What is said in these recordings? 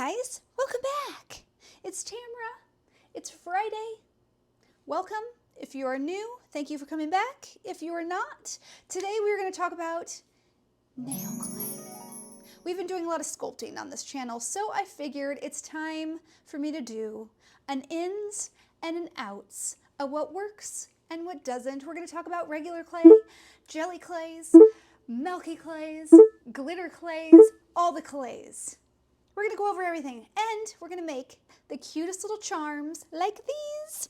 guys, welcome back. It's Tamara. It's Friday. Welcome. If you are new, thank you for coming back. If you are not, today we're going to talk about nail clay. We've been doing a lot of sculpting on this channel, so I figured it's time for me to do an ins and an outs of what works and what doesn't. We're going to talk about regular clay, jelly clays, Milky clays, glitter clays, all the clays. We're going to go over everything, and we're going to make the cutest little charms like these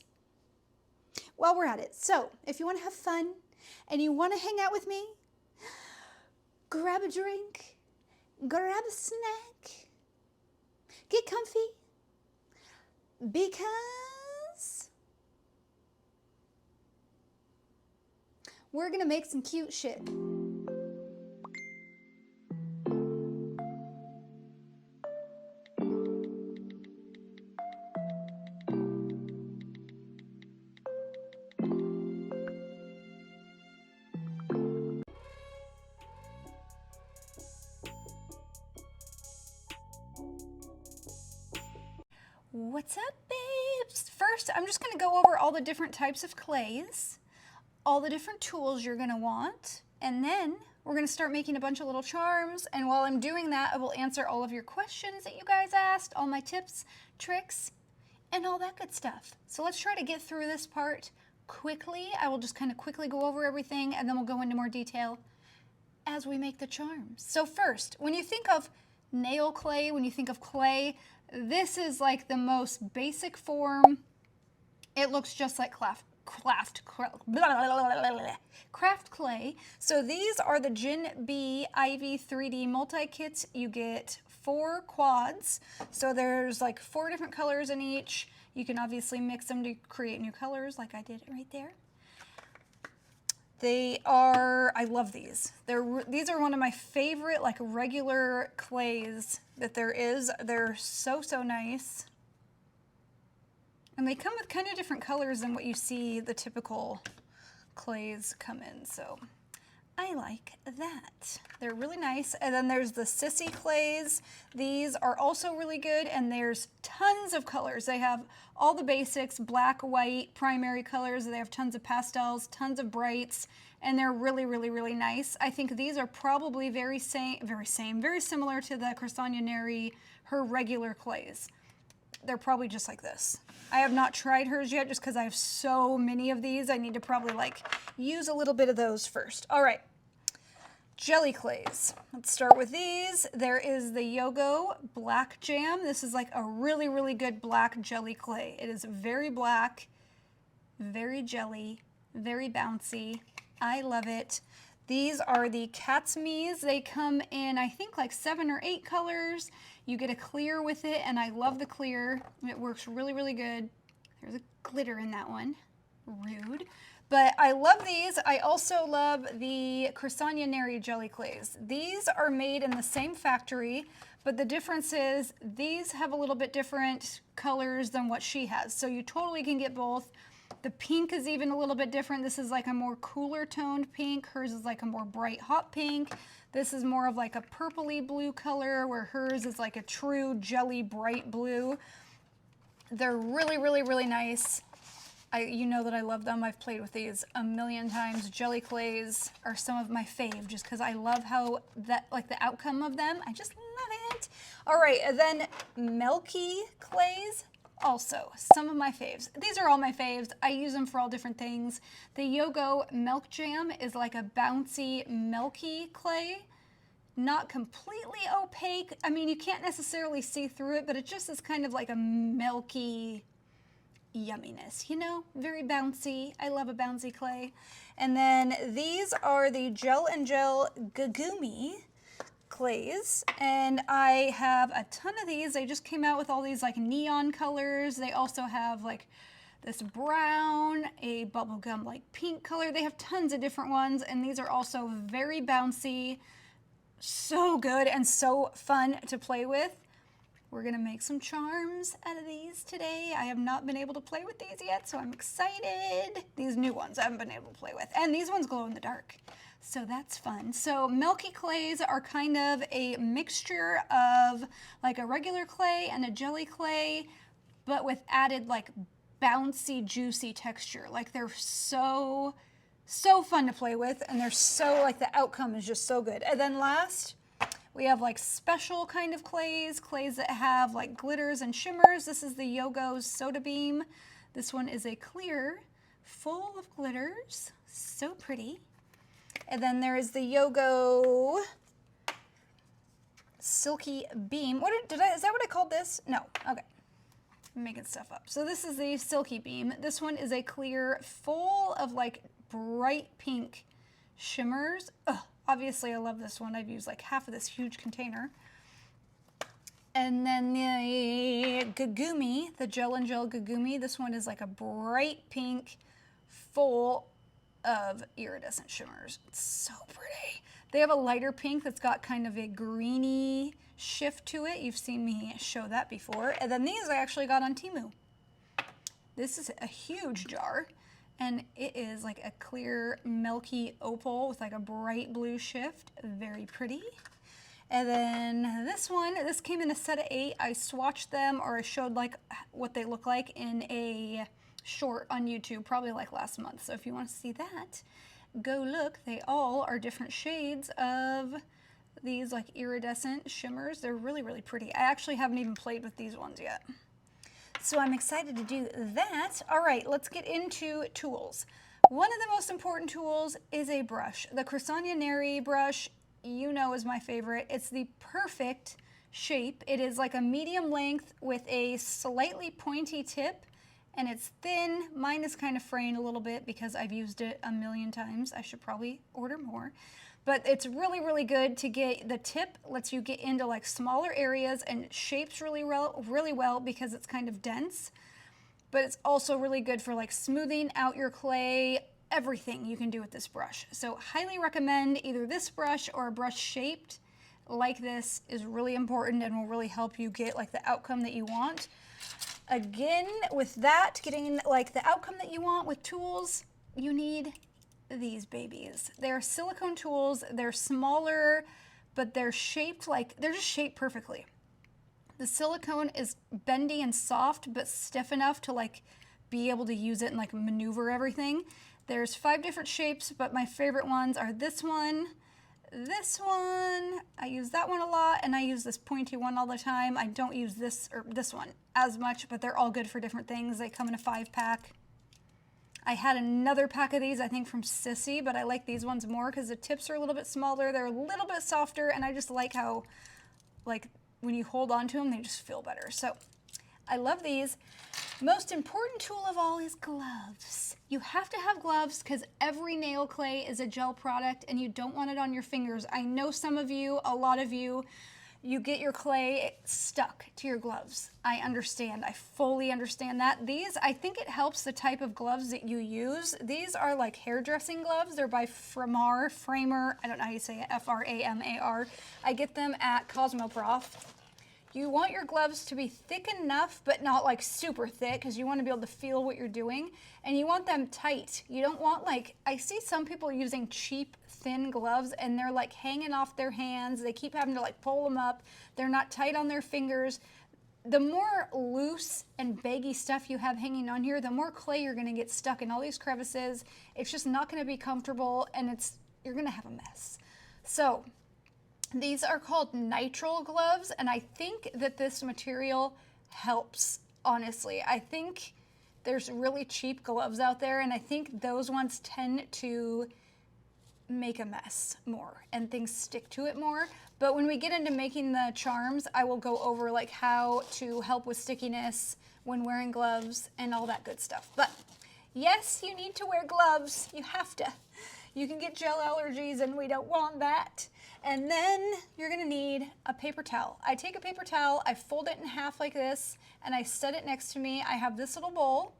while we're at it. So if you want to have fun and you want to hang out with me, grab a drink, grab a snack, get comfy, because we're going to make some cute shit. What's up, babes? First, I'm just going to go over all the different types of clays, all the different tools you're going to want, and then we're going to start making a bunch of little charms. And while I'm doing that, I will answer all of your questions that you guys asked, all my tips, tricks, and all that good stuff. So let's try to get through this part quickly. I will just kind of quickly go over everything, and then we'll go into more detail as we make the charms. So first, when you think of nail clay, when you think of clay, this is like the most basic form. It looks just like craft clay. So these are the Gin B Ivy 3D multi-kits. You get 4 quads. So there's like 4 different colors in each. You can obviously mix them to create new colors like I did right there. I love these. These are one of my favorite like regular clays that there is. They're so nice. And they come with kind of different colors than what you see the typical clays come in. So I like that. They're really nice. And then there's the Sissy clays. These are also really good, and there's tons of colors. They have all the basics, black, white, primary colors. They have tons of pastels, tons of brights, and they're really nice. I think these are probably very similar to the Croissant-Neri, her regular clays. They're probably just like this. I have not tried hers yet just because I have so many of these. I need to probably like use a little bit of those first. All right, jelly clays. Let's start with these. There is the Yogo Black Jam. This is like a really good black jelly clay. It is very black, very jelly, very bouncy. I love it. These are the Cat's Me's. They come in, I think, like 7 or 8 colors. You get a clear with it, and I love the clear. It works really good. There's a glitter in that one. Rude. But I love these. I also love the Croissant-Neri jelly clays. These are made in the same factory, but the difference is these have a little bit different colors than what she has. So you totally can get both. The pink is even a little bit different. This is like a more cooler toned pink. Hers is like a more bright hot pink. This is more of like a purpley blue color, where hers is like a true jelly bright blue. They're really nice. You know that I love them. I've played with these a million times. Jelly clays are some of my fave just because I love how the outcome of them. I just love it. All right, and then Milky clays. Also, some of my faves. These are all my faves. I use them for all different things. The Yogo Milk Jam is like a bouncy milky clay. Not completely opaque. I mean, you can't necessarily see through it, but it just is kind of like a milky yumminess, you know? Very bouncy. I love a bouncy clay. And then these are the Gel and Gel Gagumi clays, and I have a ton of these. They just came out with all these like neon colors. They also have like this brown, a bubblegum like pink color. They have tons of different ones, and these are also very bouncy, so good and so fun to play with. We're gonna make some charms out of these today. I have not been able to play with these yet, so I'm excited. These new ones I haven't been able to play with. And these ones glow in the dark, so that's fun. So Milky clays are kind of a mixture of like a regular clay and a jelly clay, but with added like bouncy, juicy texture. Like they're so fun to play with, and they're so, like, the outcome is just so good. And then last, we have like special kind of clays that have like glitters and shimmers. This is the Yogo's Soda Beam. This one is a clear, full of glitters, so pretty. And then there is the Yogo Silky Beam. Is that what I called this? No, okay. I'm making stuff up. So this is the Silky Beam. This one is a clear, full of like bright pink shimmers. Ugh, obviously I love this one. I've used like half of this huge container. And then the Gagumi, the Gel and Gel Gagumi. This one is like a bright pink, full of iridescent shimmers. It's so pretty. They have a lighter pink that's got kind of a greeny shift to it. You've seen me show that before. And then these I actually got on Temu. This is a huge jar, and it is like a clear milky opal with like a bright blue shift. Very pretty. And then this one, this came in a set of 8. I swatched them, or I showed like what they look like in a short on YouTube, probably like last month. So if you want to see that, go look. They all are different shades of these like iridescent shimmers. They're really, really pretty. I actually haven't even played with these ones yet. So I'm excited to do that. All right, let's get into tools. One of the most important tools is a brush. The Cressagna Neri brush, you know, is my favorite. It's the perfect shape. It is like a medium length with a slightly pointy tip, and it's thin. Mine is kind of fraying a little bit because I've used it a million times. I should probably order more. But it's really, really good to get, the tip lets you get into like smaller areas, and it shapes really well because it's kind of dense. But it's also really good for like smoothing out your clay, everything you can do with this brush. So highly recommend either this brush or a brush shaped like this is really important and will really help you get like the outcome that you want. Again, with that, getting like the outcome that you want with tools, you need these babies. They're silicone tools. They're smaller, but they're shaped like, they're just shaped perfectly. The silicone is bendy and soft, but stiff enough to like be able to use it and like maneuver everything. There's 5 different shapes, but my favorite ones are this one, I use that one a lot, and I use this pointy one all the time. I don't use this or this one as much, but they're all good for different things. They come in a 5-pack. I had another pack of these, I think from Sissy, but I like these ones more because the tips are a little bit smaller. They're a little bit softer, and I just like how, like, when you hold on to them, they just feel better. So I love these. Most important tool of all is gloves. You have to have gloves because every nail clay is a gel product, and you don't want it on your fingers. I know some of you, a lot of you, you get your clay stuck to your gloves. I understand. I fully understand that. These, I think it helps the type of gloves that you use. These are like hairdressing gloves. They're by Framer. I don't know how you say it, F-R-A-M-A-R. I get them at Cosmoprof. You want your gloves to be thick enough, but not like super thick, because you want to be able to feel what you're doing. And you want them tight. You don't want like, I see some people using cheap, thin gloves, and they're like hanging off their hands. They keep having to like pull them up. They're not tight on their fingers. The more loose and baggy stuff you have hanging on here, the more clay you're going to get stuck in all these crevices. It's just not going to be comfortable, and you're going to have a mess. So these are called nitrile gloves, and I think that this material helps, honestly. I think there's really cheap gloves out there, and I think those ones tend to make a mess more, and things stick to it more. But when we get into making the charms, I will go over like how to help with stickiness when wearing gloves and all that good stuff. But yes, you need to wear gloves. You have to. You can get gel allergies, and we don't want that. And then you're gonna need a paper towel. I take a paper towel, I fold it in half like this, and I set it next to me. I have this little bowl,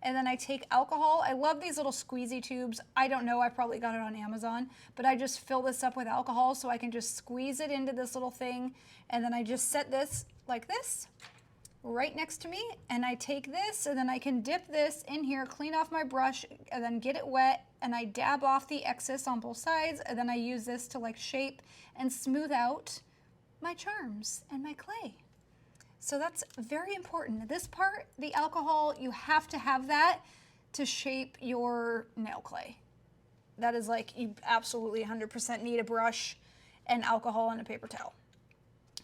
and then I take alcohol. I love these little squeezy tubes. I don't know, I probably got it on Amazon, but I just fill this up with alcohol so I can just squeeze it into this little thing, and then I just set this like this right next to me, and I take this, and then I can dip this in here, clean off my brush, and then get it wet, and I dab off the excess on both sides, and then I use this to like shape and smooth out my charms and my clay. So that's very important. This part, the alcohol, you have to have that to shape your nail clay. That is like, you absolutely 100% need a brush and alcohol and a paper towel.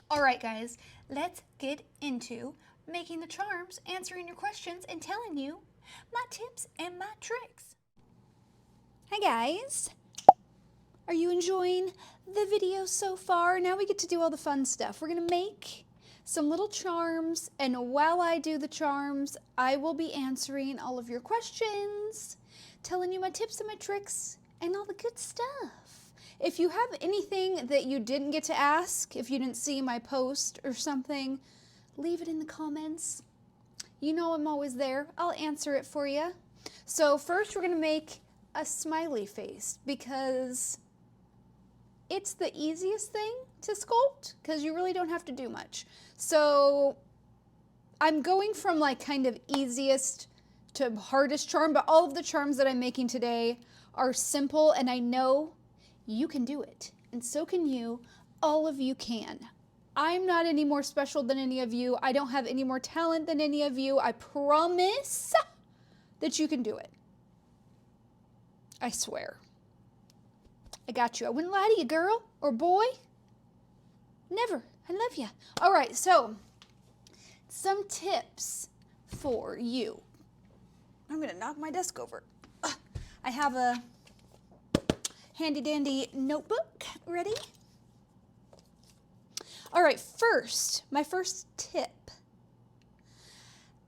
All right, guys, let's get into making the charms, answering your questions, and telling you my tips and my tricks. Hi, guys. Are you enjoying the video so far? Now we get to do all the fun stuff. We're gonna make some little charms, and while I do the charms, I will be answering all of your questions, telling you my tips and my tricks, and all the good stuff. If you have anything that you didn't get to ask, if you didn't see my post or something, leave it in the comments. You know I'm always there. I'll answer it for you. So first we're gonna make a smiley face because it's the easiest thing to sculpt because you really don't have to do much. So I'm going from like kind of easiest to hardest charm, but all of the charms that I'm making today are simple, and I know you can do it, and so can you. All of you can. I'm not any more special than any of you. I don't have any more talent than any of you. I promise that you can do it. I swear. I got you. I wouldn't lie to you, girl or boy. Never. I love you. All right, so some tips for you. I'm going to knock my desk over. I have a handy dandy notebook ready. All right, my first tip.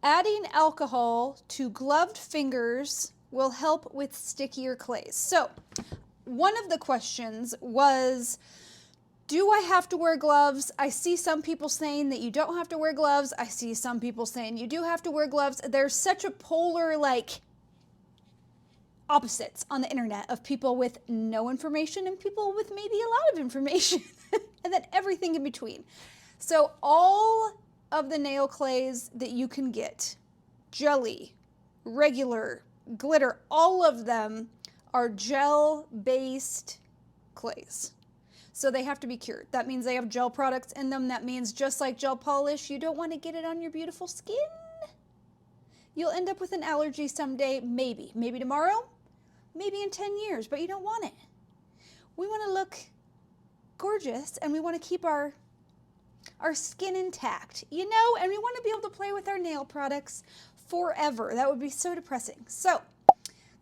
Adding alcohol to gloved fingers will help with stickier clays. So one of the questions was, do I have to wear gloves? I see some people saying that you don't have to wear gloves. I see some people saying you do have to wear gloves. There's such a polar, like, opposites on the internet of people with no information and people with maybe a lot of information and then everything in between. So all of the nail clays that you can get, jelly, regular, glitter, all of them are gel-based clays. So they have to be cured. That means they have gel products in them. That means just like gel polish, you don't want to get it on your beautiful skin. You'll end up with an allergy someday, maybe. Maybe tomorrow, maybe in 10 years, but you don't want it. We want to look gorgeous and we want to keep our skin intact, you know, and we want to be able to play with our nail products forever. That would be so depressing. So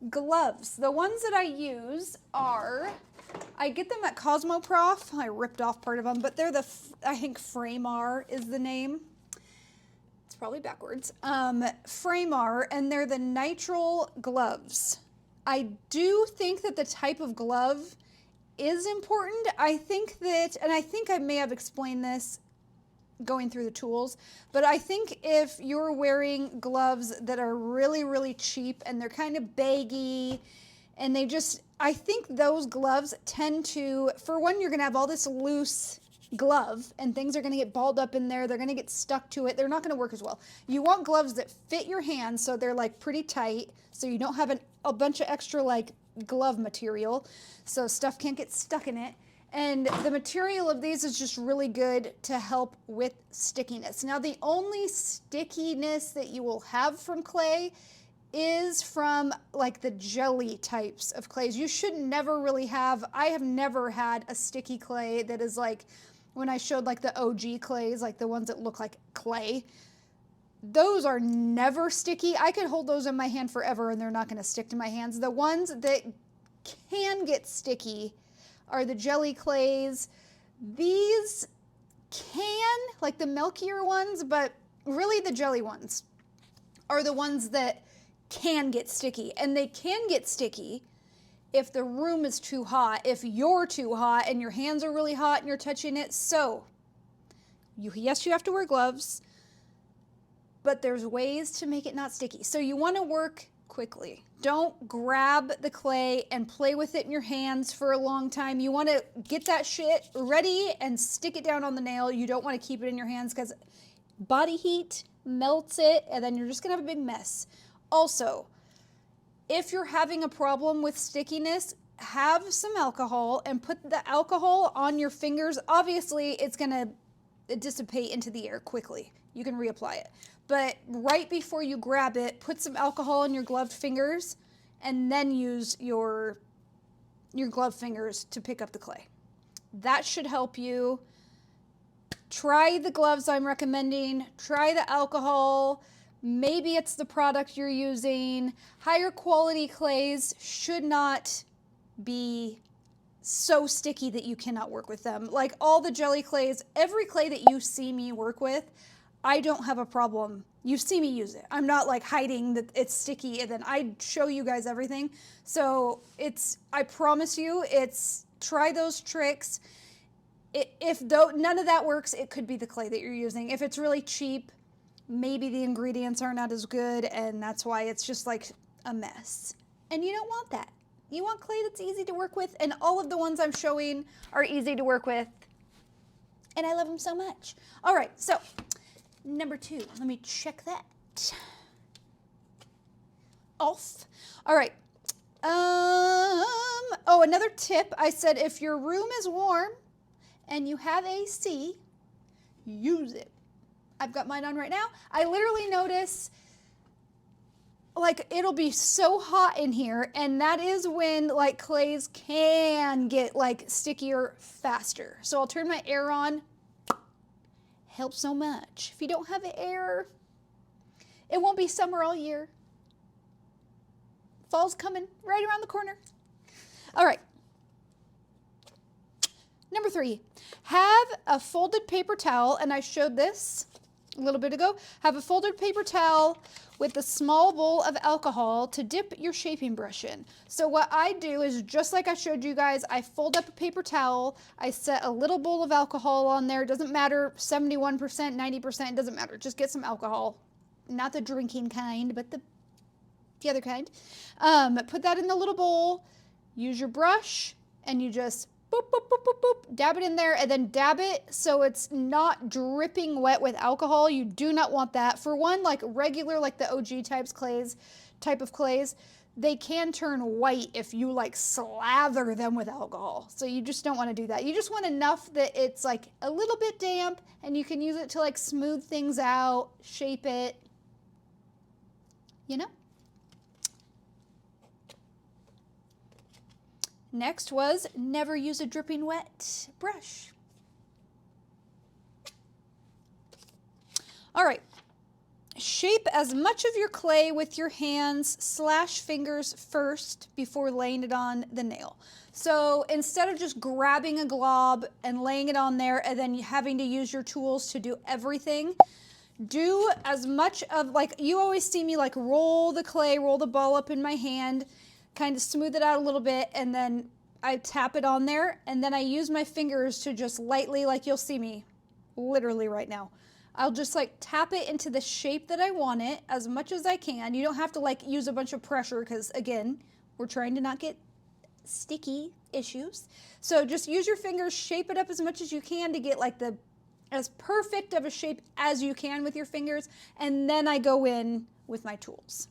gloves, the ones that I use are, I get them at Cosmoprof. I ripped off part of them, but they're I think Framar is the name. It's probably backwards. Framar, and they're the nitrile gloves. I do think that the type of glove is important. I think that, and I think I may have explained this going through the tools, but I think if you're wearing gloves that are really, really cheap and they're kind of baggy and they just, I think those gloves tend to, for one, you're gonna have all this loose glove and things are gonna get balled up in there, they're gonna get stuck to it, they're not gonna work as well. You want gloves that fit your hands so they're like pretty tight, so you don't have a bunch of extra like glove material, so stuff can't get stuck in it. And the material of these is just really good to help with stickiness. Now, the only stickiness that you will have from clay is from like the jelly types of clays. You should never really have, I have never had a sticky clay that is like, when I showed like the OG clays, like the ones that look like clay, those are never sticky. I could hold those in my hand forever and they're not going to stick to my hands. The ones that can get sticky are the jelly clays. These can, like the milkier ones, but really the jelly ones are the ones that can get sticky. And they can get sticky if the room is too hot, if you're too hot and your hands are really hot and you're touching it. So, yes, you have to wear gloves, but there's ways to make it not sticky. So you want to work quickly. Don't grab the clay and play with it in your hands for a long time. You want to get that shit ready and stick it down on the nail. You don't want to keep it in your hands because body heat melts it, and then you're just going to have a big mess. Also, if you're having a problem with stickiness, have some alcohol and put the alcohol on your fingers. Obviously, it's going to dissipate into the air quickly. You can reapply it. But right before you grab it, put some alcohol on your gloved fingers and then use your gloved fingers to pick up the clay. That should help you. Try the gloves I'm recommending. Try the alcohol. Maybe it's the product you're using. Higher quality clays should not be so sticky that you cannot work with them. Like all the jelly clays, every clay that you see me work with, I don't have a problem. You see me use it. I'm not like hiding that it's sticky and then I show you guys everything. So I promise you, try those tricks. If none of that works, it could be the clay that you're using. If it's really cheap, maybe the ingredients are not as good and that's why it's just like a mess. And you don't want that. You want clay that's easy to work with, and all of the ones I'm showing are easy to work with. And I love them so much. All right, so number 2, let me check that off. All right. Oh, another tip. I said if your room is warm and you have AC, use it. I've got mine on right now. I literally notice like it'll be so hot in here, and that is when like clays can get like stickier faster. So I'll turn my air on. Helps so much. If you don't have air, it won't be summer all year. Fall's coming right around the corner. All right. Number 3, have a folded paper towel, and I showed this a little bit ago. Have a folded paper towel with a small bowl of alcohol to dip your shaping brush in. So what I do is just like I showed you guys, I fold up a paper towel, I set a little bowl of alcohol on there. It doesn't matter, 71%, 90%, it doesn't matter. Just get some alcohol. Not the drinking kind, but the other kind. Put that in the little bowl, use your brush, and you just boop, boop, boop, boop, boop, dab it in there, and then dab it so it's not dripping wet with alcohol. You do not want that. For one, like regular, like the OG type of clays, they can turn white if you like slather them with alcohol. So you just don't want to do that. You just want enough that it's like a little bit damp and you can use it to like smooth things out, shape it, you know? Next was never use a dripping wet brush. All right, shape as much of your clay with your hands / fingers first before laying it on the nail. So instead of just grabbing a glob and laying it on there and then having to use your tools to do everything, do as much of, like, you always see me like roll the clay, roll the ball up in my hand, kind of smooth it out a little bit, and then I tap it on there, and then I use my fingers to just lightly, like you'll see me literally right now, I'll just like tap it into the shape that I want it as much as I can. You don't have to like use a bunch of pressure because again, we're trying to not get sticky issues. So just use your fingers, shape it up as much as you can to get like as perfect of a shape as you can with your fingers, and then I go in with my tools.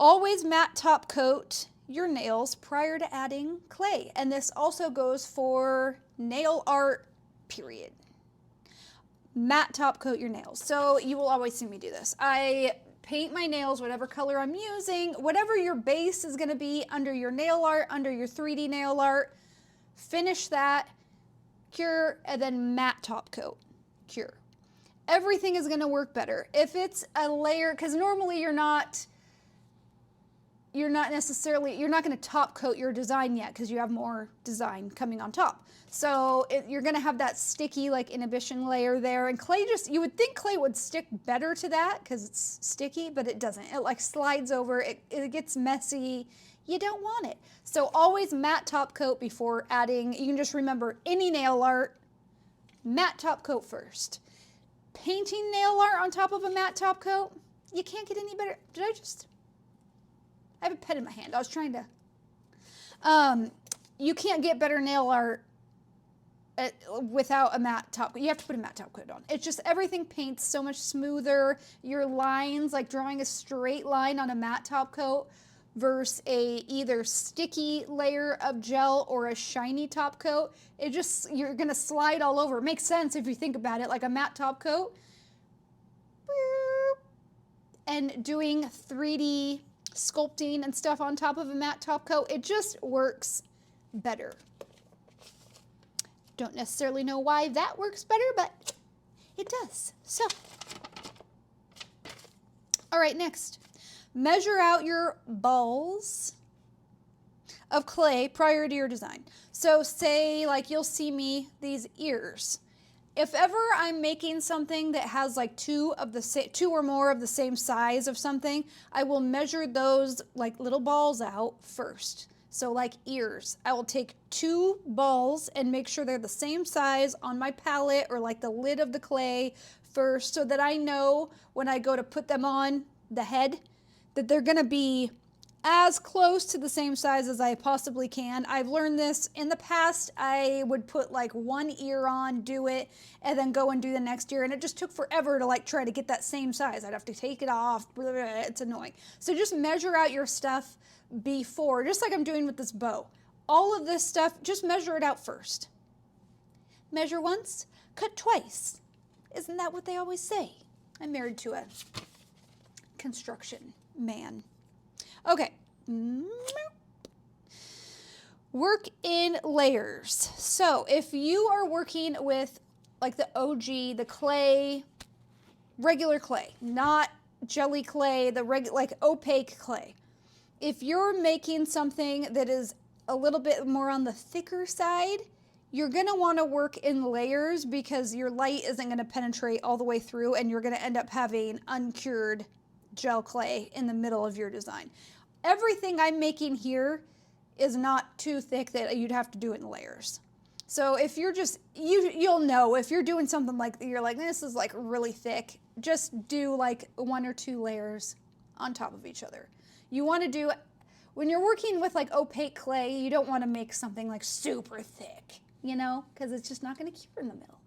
Always matte top coat your nails prior to adding clay. And this also goes for nail art, period. Matte top coat your nails. So you will always see me do this. I paint my nails whatever color I'm using, whatever your base is gonna be under your nail art, under your 3D nail art, finish that, cure, and then matte top coat, cure. Everything is gonna work better. If it's a layer, because normally you're not going to top coat your design yet because you have more design coming on top. So you're going to have that sticky like inhibition layer there, and clay you would think clay would stick better to that because it's sticky, but it doesn't. It like slides over, it gets messy. You don't want it. So always matte top coat before adding. You can just remember any nail art, matte top coat first. Painting nail art on top of a matte top coat, you can't get any better. I have a pen in my hand. I was trying to. You can't get better nail art without a matte top coat. You have to put a matte top coat on. It's just everything paints so much smoother. Your lines, like drawing a straight line on a matte top coat versus a either sticky layer of gel or a shiny top coat, you're gonna slide all over. It makes sense if you think about it, like a matte top coat. And doing 3D sculpting and stuff on top of a matte top coat, it just works better. Don't necessarily know why that works better, but it does. So, all right, next. Measure out your balls of clay prior to your design. So say like you'll see me, these ears. If ever I'm making something that has like two or more of the same size of something, I will measure those like little balls out first. So like ears, I will take 2 balls and make sure they're the same size on my palette or like the lid of the clay first, so that I know when I go to put them on the head that they're gonna be as close to the same size as I possibly can. I've learned this in the past. I would put like 1 ear on, do it, and then go and do the next ear, and it just took forever to like try to get that same size. I'd have to take it off, blah, blah, blah. It's annoying. So just measure out your stuff before, just like I'm doing with this bow. All of this stuff, just measure it out first. Measure once, cut twice. Isn't that what they always say? I'm married to a construction man. Okay. Work in layers. So if you are working with like the OG, the clay, regular clay, not jelly clay, the like opaque clay. If you're making something that is a little bit more on the thicker side, you're gonna wanna work in layers because your light isn't gonna penetrate all the way through and you're gonna end up having uncured gel clay in the middle of your design. Everything I'm making here is not too thick that you'd have to do it in layers. So if you're just, you'll know if you're doing something like, you're like, this is like really thick, just do like 1 or 2 layers on top of each other. You want to do, when you're working with like opaque clay, you don't want to make something like super thick, you know, because it's just not going to cure in the middle.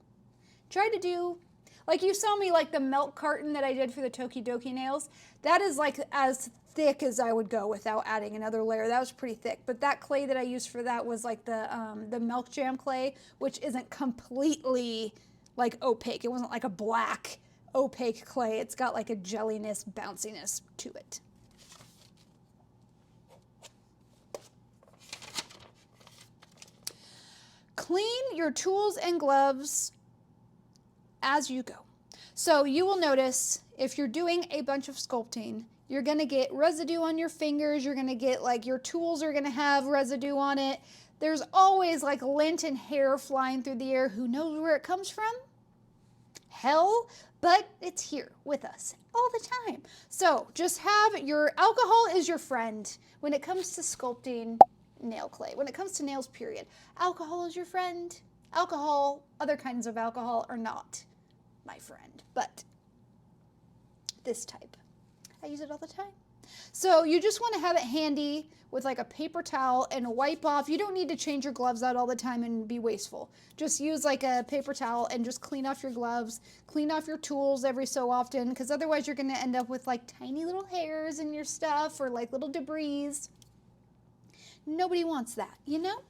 Try to do, like you saw me like the milk carton that I did for the Tokidoki nails. That is like as thick as I would go without adding another layer. That was pretty thick. But that clay that I used for that was like the milk jam clay, which isn't completely like opaque. It wasn't like a black opaque clay. It's got like a jelliness, bounciness to it. Clean your tools and gloves as you go. So you will notice if you're doing a bunch of sculpting, you're gonna get residue on your fingers, you're gonna get like your tools are gonna have residue on it. There's always like lint and hair flying through the air. Who knows where it comes from? Hell, but it's here with us all the time. So just have your alcohol is your friend when it comes to sculpting nail clay. When it comes to nails, period. Alcohol is your friend. Alcohol, other kinds of alcohol are not my friend, but this type. I use it all the time. So you just want to have it handy with like a paper towel and wipe off. You don't need to change your gloves out all the time and be wasteful. Just use like a paper towel and just clean off your gloves, clean off your tools every so often, because otherwise you're going to end up with like tiny little hairs in your stuff or like little debris. Nobody wants that, you know?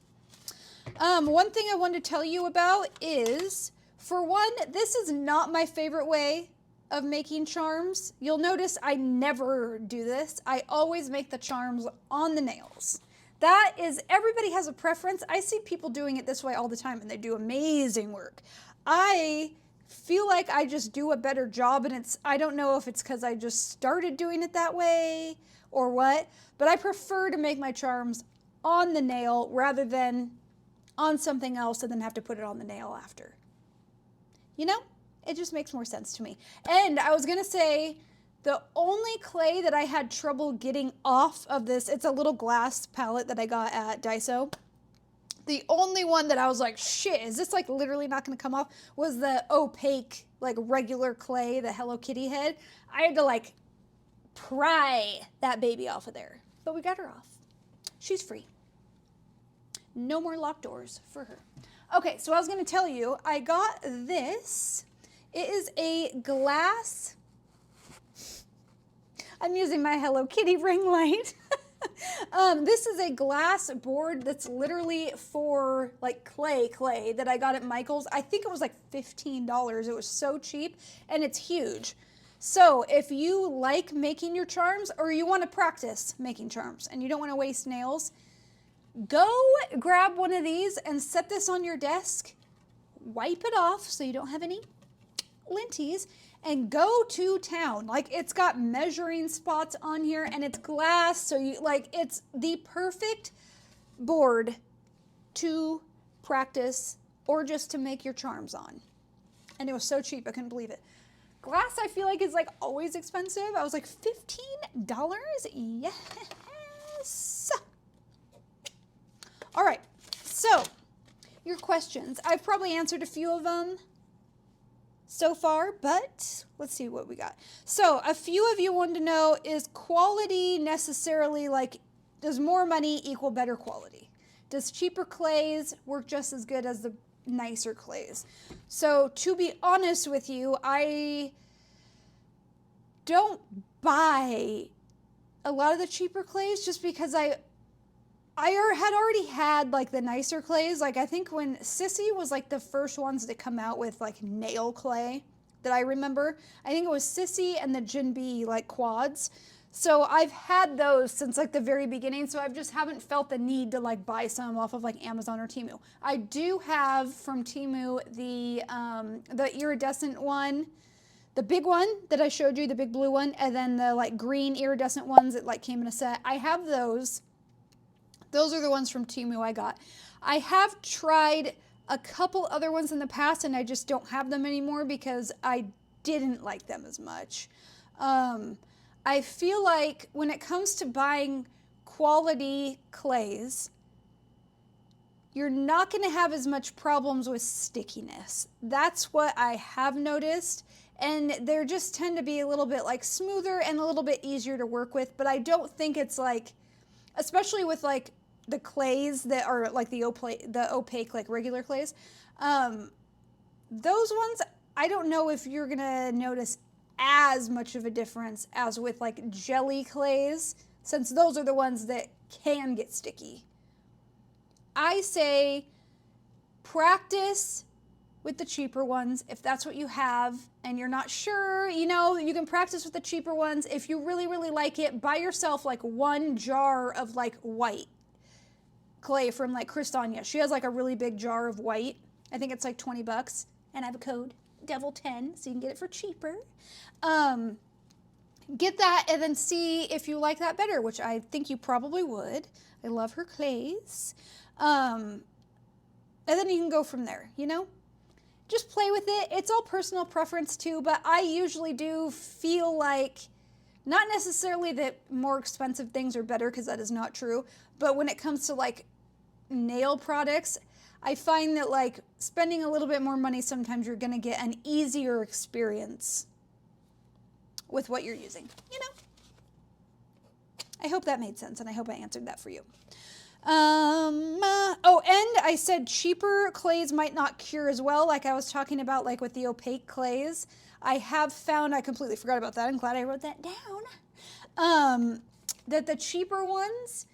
One thing I wanted to tell you about is, for one, this is not my favorite way of making charms. You'll notice I never do this. I always make the charms on the nails. That is, everybody has a preference. I see people doing it this way all the time and they do amazing work. I feel like I just do a better job, and I don't know if it's because I just started doing it that way or what, but I prefer to make my charms on the nail rather than on something else and then have to put it on the nail after. You know? It just makes more sense to me. And I was gonna say, the only clay that I had trouble getting off of this, it's a little glass palette that I got at Daiso. The only one that I was like, shit, is this like literally not going to come off, was the opaque, like regular clay, the Hello Kitty head. I had to like pry that baby off of there. But we got her off. She's free. No more locked doors for her. Okay, so I was going to tell you, I got this. It is a glass. I'm using my Hello Kitty ring light. This is a glass board that's literally for like clay that I got at Michael's. I think it was like $15. It was so cheap, and it's huge. So if you like making your charms, or you want to practice making charms and you don't want to waste nails, go grab one of these and set this on your desk. Wipe it off so you don't have any linties, and go to town. Like, it's got measuring spots on here, and it's glass, so you like, it's the perfect board to practice or just to make your charms on. And it was so cheap, I couldn't believe it. Glass, I feel like, is like always expensive. I was like, $15? Yes. All right, so your questions. I've probably answered a few of them so far, but let's see what we got. So a few of you wanted to know, is quality necessarily like, does more money equal better quality? Does cheaper clays work just as good as the nicer clays? So to be honest with you, I don't buy a lot of the cheaper clays just because I had already had like the nicer clays. Like, I think when Sissy was like the first ones to come out with like nail clay that I remember, I think it was Sissy and the Jinbei like quads. So I've had those since like the very beginning. So I just haven't felt the need to like buy some off of like Amazon or Temu. I do have from Temu the iridescent one, the big one that I showed you, the big blue one, and then the like green iridescent ones that like came in a set. I have those. Those are the ones from Temu I got. I have tried a couple other ones in the past, and I just don't have them anymore because I didn't like them as much. I feel like when it comes to buying quality clays, you're not going to have as much problems with stickiness. That's what I have noticed. And they just tend to be a little bit like smoother and a little bit easier to work with. But I don't think it's like, especially with like the clays that are like the opaque like regular clays, those ones, I don't know if you're gonna notice as much of a difference as with like jelly clays, since those are the ones that can get sticky. I say practice with the cheaper ones. If that's what you have and you're not sure, you know, you can practice with the cheaper ones. If you really, really like it, buy yourself like one jar of like white clay from like Kristania. She has like a really big jar of white. I think it's like $20, and I have a code, Devil10, so you can get it for cheaper. Get that and then see if you like that better, which I think you probably would. I love her clays. And then you can go from there, you know? Just play with it. It's all personal preference too, but I usually do feel like, not necessarily that more expensive things are better, because that is not true, but when it comes to like nail products, I find that like spending a little bit more money, sometimes you're going to get an easier experience with what you're using, you know? I hope that made sense, and I hope I answered that for you. Oh, and I said cheaper clays might not cure as well, like I was talking about like with the opaque clays. I have found, I completely forgot about that, I'm glad I wrote that down, that the cheaper ones,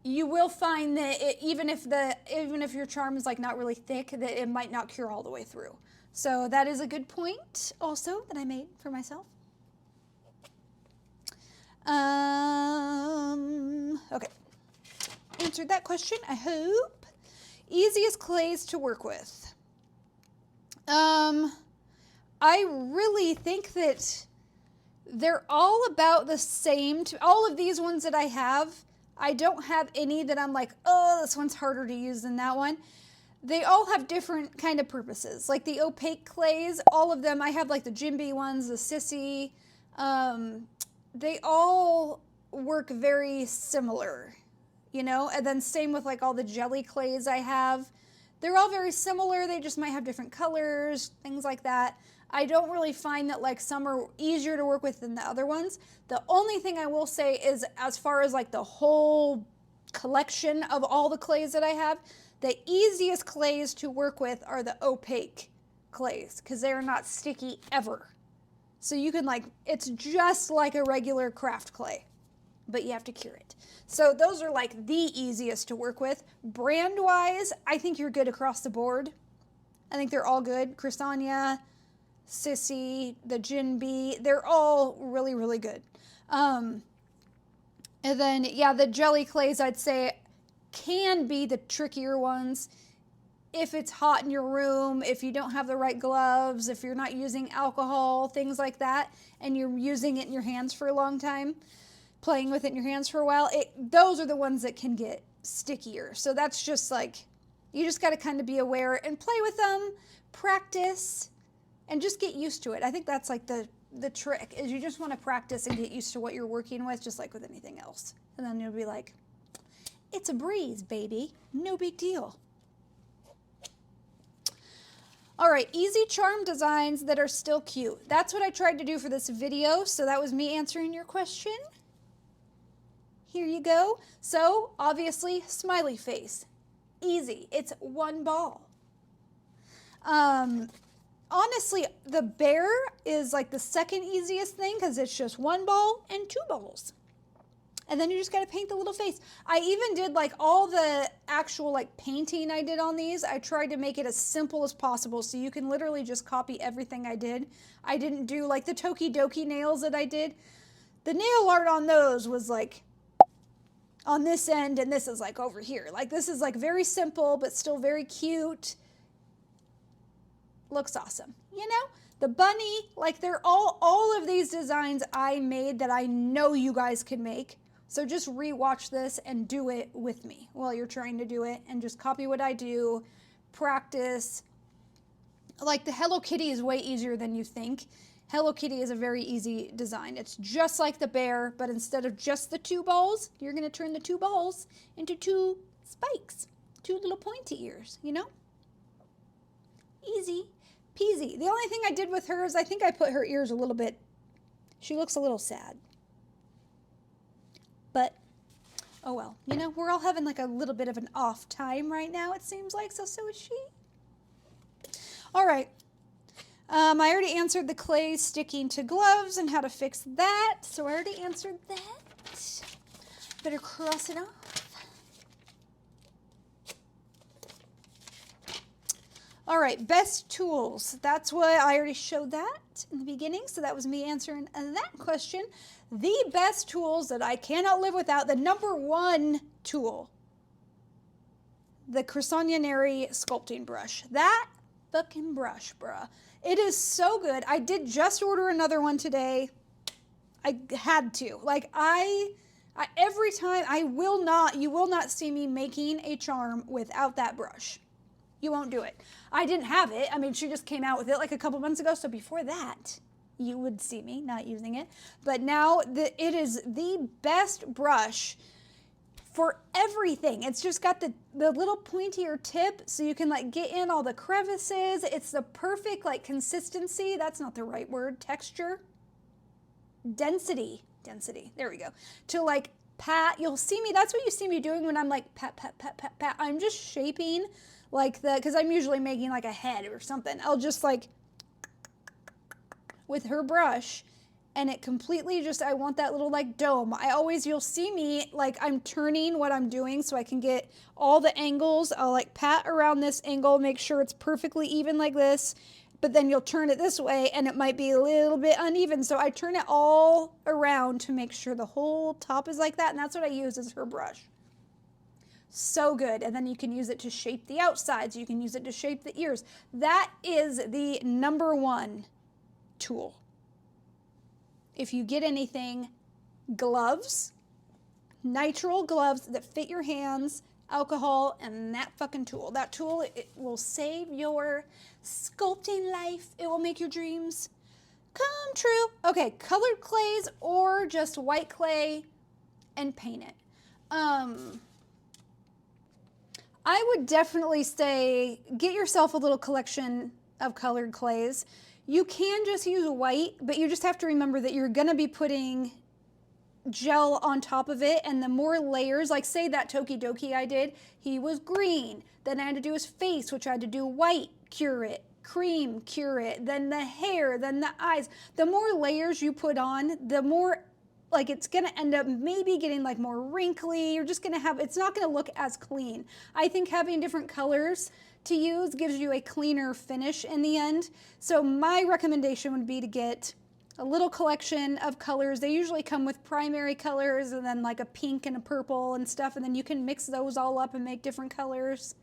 you will find that even if your charm is like not really thick, that it might not cure all the way through. So that is a good point also that I made for myself. Okay. Answered that question, I hope. Easiest clays to work with. I really think that they're all about the same. All of these ones that I have, I don't have any that I'm like, oh, this one's harder to use than that one. They all have different kind of purposes. Like the opaque clays, all of them, I have like the Jinbei ones, the Sissy. They all work very similar. you know? And then same with like all the jelly clays I have. They're all very similar. They just might have different colors, things like that. I don't really find that like some are easier to work with than the other ones. The only thing I will say is as far as like the whole collection of all the clays that I have, the easiest clays to work with are the opaque clays because they are not sticky ever. So you can like, it's just like a regular craft clay, but you have to cure it. So those are like the easiest to work with. Brand wise, I think you're good across the board. I think they're all good. Chrysania, Sissy, the Gin Bee, they're all really, really good. And then, yeah, the jelly clays, I'd say, can be the trickier ones. If it's hot in your room, if you don't have the right gloves, if you're not using alcohol, things like that, and you're using it in your hands for a long time, playing with it in your hands for a while, those are the ones that can get stickier. So that's just like, you just got to kind of be aware and play with them, practice, and just get used to it. I think that's like the trick, is you just want to practice and get used to what you're working with, just like with anything else. And then you'll be like, it's a breeze, baby. No big deal. All right, easy charm designs that are still cute. That's what I tried to do for this video, so that was me answering your question. Here you go. So, obviously, smiley face. Easy. It's one ball. Honestly, the bear is like the second easiest thing because it's just one ball and two balls. And then you just got to paint the little face. I even did like all the actual like painting I did on these. I tried to make it as simple as possible so you can literally just copy everything I did. I didn't do like the Tokidoki nails that I did. The nail art on those was like on this end and this is like over here. Like this is like very simple but still very cute. Looks awesome, you know? The bunny, like they're all of these designs I made that I know you guys can make. So just rewatch this and do it with me while you're trying to do it and just copy what I do, practice. Like the Hello Kitty is way easier than you think. Hello Kitty is a very easy design. It's just like the bear, but instead of just the two balls, you're gonna turn the two balls into two spikes, two little pointy ears, you know? Easy peasy. The only thing I did with her is I think I put her ears a little bit, she looks a little sad. But, oh well, you know, we're all having like a little bit of an off time right now, it seems like, so is she. All right. I already answered the clay sticking to gloves and how to fix that, so I already answered that. Better cross it off. All right, best tools. That's what I already showed that in the beginning, so that was me answering that question. The best tools that I cannot live without, the number one tool, the Chrysania sculpting brush. That fucking brush, bruh. It is so good. I did just order another one today. I had to. Like every time, you will not see me making a charm without that brush. You won't do it. I didn't have it. I mean, she just came out with it like a couple months ago. So before that, you would see me not using it. But now it is the best brush for everything. It's just got the little pointier tip so you can like get in all the crevices. It's the perfect like consistency. That's not the right word. Texture. Density. There we go. To like pat. You'll see me. That's what you see me doing when I'm like pat, pat, pat, pat, pat. I'm just shaping like because I'm usually making like a head or something. I'll just like with her brush and it completely just, I want that little like dome. You'll see me like I'm turning what I'm doing so I can get all the angles. I'll like pat around this angle, make sure it's perfectly even like this, but then you'll turn it this way and it might be a little bit uneven. So I turn it all around to make sure the whole top is like that. And that's what I use is her brush. So good. And then you can use it to shape the outsides. You can use it to shape the ears. That is the number one tool. If you get anything, gloves, nitrile gloves that fit your hands, alcohol, and that fucking tool. That tool, it will save your sculpting life. It will make your dreams come true. Okay, colored clays or just white clay and paint it. I would definitely say get yourself a little collection of colored clays. You can just use white, but you just have to remember that you're going to be putting gel on top of it, and the more layers, like say that Tokidoki I did, he was green. Then I had to do his face, which I had to do white, cure it, cream, cure it, then the hair, then the eyes. The more layers you put on, the more like it's gonna end up maybe getting like more wrinkly. You're just gonna have, it's not gonna look as clean. I think having different colors to use gives you a cleaner finish in the end. So my recommendation would be to get a little collection of colors. They usually come with primary colors and then like a pink and a purple and stuff, and then you can mix those all up and make different colors.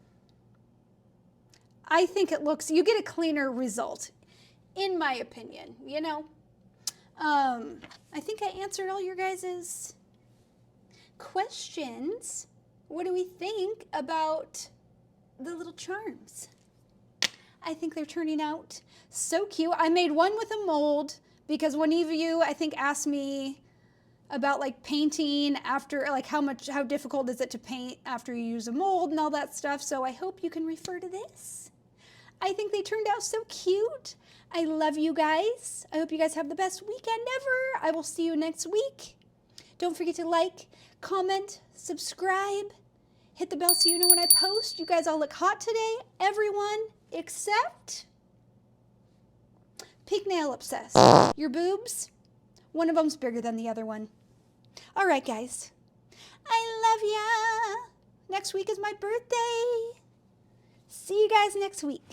I think it looks, you get a cleaner result, in my opinion, you know. I think I answered all your guys' questions. What do we think about the little charms? I think they're turning out so cute. I made one with a mold because one of you, I think, asked me about like painting after, like how difficult is it to paint after you use a mold and all that stuff. So I hope you can refer to this. I think they turned out so cute. I love you guys. I hope you guys have the best weekend ever. I will see you next week. Don't forget to like, comment, subscribe, hit the bell so you know when I post. You guys all look hot today. Everyone except Pink Nail Obsessed. Your boobs, one of them's bigger than the other one. All right, guys. I love ya. Next week is my birthday. See you guys next week.